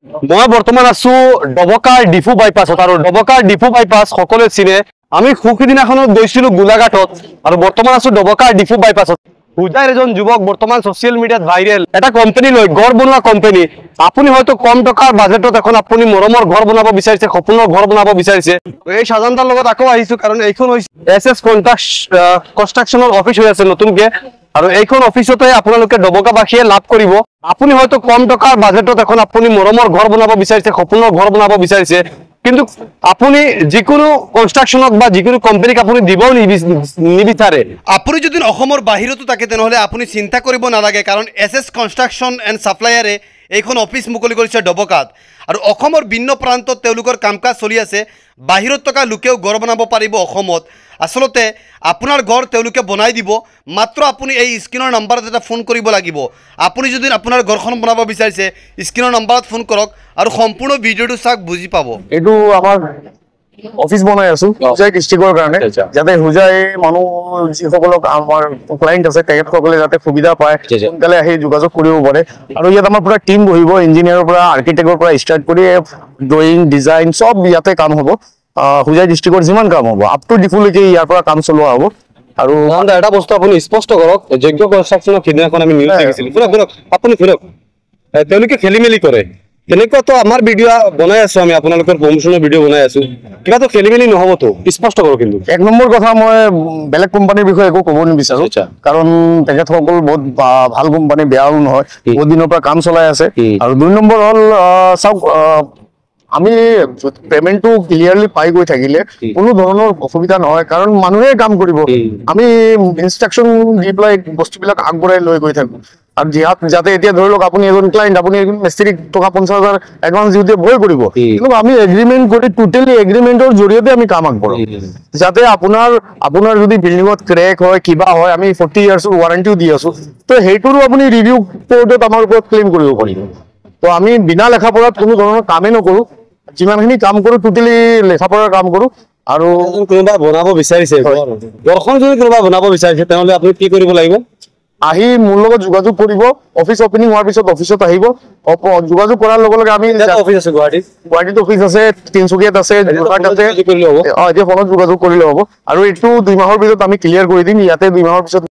মই বৰ্তমান আছো ডবকাৰ ডিফু বাইপাছত আৰু ডবকাৰ ডিফু বাইপাছ সকলোৱে চিনে আমি সুখিদিনাখনত গৈছিলো গোলাঘাটত আৰু বৰ্তমান আছো ডবকাৰ ডিফু বাইপাছত হুজাইৰ এজন যুৱক বৰ্তমান সোশ্যাল মিডিয়াত ভাইৰেল এটা কোম্পানী লৈ ঘৰ বনোৱা কোম্পানী আপুনি হয়তো কম টকাৰ বাজেটত এখন আপুনি মৰমৰ ঘৰ বনাব বিচাৰিছে সপোনৰ ঘৰ বনাব বিচাৰিছে এই সাজানতাৰ লগত আকৌ আহিছো কাৰণ এইখন হৈছে এছএছ কনষ্ট্ৰাকচনৰ অফিচ হৈ আছে নতুনকে আৰু এইখন অফিসতে আপোনালোকে ডবকাবাসীয়ে লাভ কৰিব আপুনি হয়তো কম টকাৰ বাজেটত এখন আপুনি মৰমৰ ঘৰ বনাব বিচাৰিছে সপোনৰ ঘৰ বনাব বিচাৰিছে কিন্তু আপুনি যিকোনো কনস্ট্ৰাকশনক বা যিকোনো কোম্পানীক আপুনি দিব নিবিচাৰে আপুনি যদি অসমৰ বাহিৰতো থাকে তেনেহলে আপুনি চিন্তা কৰিব নালাগে কাৰণ এছএছ কনস্ট্ৰাকশন এণ্ড সাপ্লায়াৰে এইখন অফিস মুকলি কৰিছে ডবকাত আৰু অসমৰ ভিন্ন প্ৰান্তত তেওঁলোকৰ কামকাজ চলি আছে বাহিৰত থকা লোকেও ঘৰ বনাব পাৰিব অসমত আসলতে আপোনাৰ ঘৰ তেওঁলোকে বনাই দিব মাত্ৰ আপুনি এই স্ক্ৰিনৰ নম্বৰত এটা ফোন কৰিব লাগিব আপুনি যদি আপোনাৰ ঘৰখন বনাব বিচাৰিছে স্ক্ৰিনৰ নম্বৰত ফোন কৰক আৰু সম্পূৰ্ণ ভিডিঅটো চাওক বুজি পাব এইটো আমাৰ অফিস বনাই আছো হুজাই ডিস্ট্ৰিক্টৰ কাৰণে যাতে হুজাই মানুহ যিসকলক আমাৰ ক্লায়েন্ট আছে তেখেতসকলে যাতে সুবিধা পায় সোনকালে আহি যোগাযোগ কৰিব পাৰে আৰু ইয়াত আমাৰ পুৰা টিম বহিব ইঞ্জিনিয়াৰৰ পৰা আৰ্কিটেক্টৰ পৰা ষ্টাৰ্ট কৰি ড্ৰয়িং ডিজাইন সব ইয়াতে কাম হ'ব হুজাই ডিস্ট্ৰিক্টৰ যিমান কাম হ'ব আপ টু ডিফুলৈকে ইয়াৰ পৰা কাম চলোৱা হ'ব আৰু এটা বস্তু আপুনি স্পষ্ট কৰক যোগ্য কনস্ট্ৰাকচনৰ সিদিনাখন আমি নিউজ দেখিছিলোঁ ফুৰক আপুনি ফুৰক তেওঁলোকে খেলি মেলি কৰে তেনেকুৱাতো আমাৰ ভিডিঅ' বনাই আছো আমি আপোনালোকৰ প্ৰমোশনৰ ভিডিঅ' বনাই আছো কিবা তো খেলি মেলি নহ'বতো স্পষ্ট কৰক কিন্তু এক নম্বৰ কথা মই বেলেগ কোম্পানীৰ বিষয়ে একো ক'ব নিবিচাৰো কাৰণ তেখেতসকল বহুত ভাল কোম্পানী বেয়াও নহয় বহুত দিনৰ পৰা কাম চলাই আছে আৰু দুই নম্বৰ হ'ল চাওক আমি পেমেন্টটো ক্লিয়াৰলি পাই গৈ থাকিলে কোনো ধৰণৰ অসুবিধা নহয় কাৰণ মানুহে কাম কৰিব আমি ইনষ্ট্ৰাকচন দি পেলাই বস্তুবিলাক আগবঢ়াই লৈ গৈ থাকো আৰু যাতে এতিয়া ধৰি লওক আপুনি এজন ক্লায়েন্ট আপুনি এজন মিস্ত্ৰীক টকা 50,000 এডভান্স দিওঁতে ভয় কৰিব কিন্তু আমি এগ্ৰিমেন্ট কৰি টোটেলি এগ্ৰিমেন্টৰ জৰিয়তে আমি কাম আগবঢ়াও যাতে আপোনাৰ যদি বিল্ডিঙত ক্ৰেক হয় কিবা হয় আমি 40 ইয়াৰ্ছৰ ৱাৰেণ্টিও দি আছো তো সেইটোৰো আপুনি ৰিভিউ কোৰ্টত আমাৰ ওপৰত ক্লেইম কৰিব পাৰিব তো আমি বিনা লেখাপঢ়াত কোনো ধৰণৰ কামেই নকৰো যিমানখিনি কাম কৰো টোটেলি লেখাপঢ়াৰ কাম কৰো আৰু কোনোবা বনাব বিচাৰিছে ঘৰখন যদি কোনোবা বনাব বিচাৰিছে তেনেহ'লে আপুনি কি কৰিব লাগিব আহি মোৰ লগত যোগাযোগ কৰিব অফিস ওপেনিং হোৱাৰ পিছত অফিসত আহিব যোগাযোগ কৰাৰ লগে লগে আমি অফিস আছে গুৱাহাটীত অফিস আছে তিনচুকীয়াত আছে যোৰহাট আছে এতিয়া ফোনত যোগাযোগ কৰিলে হ'ব আৰু এইটো 2 মাহৰ পিছত আমি ক্লিয়াৰ কৰি দিম ইয়াতে 2 মাহৰ পিছত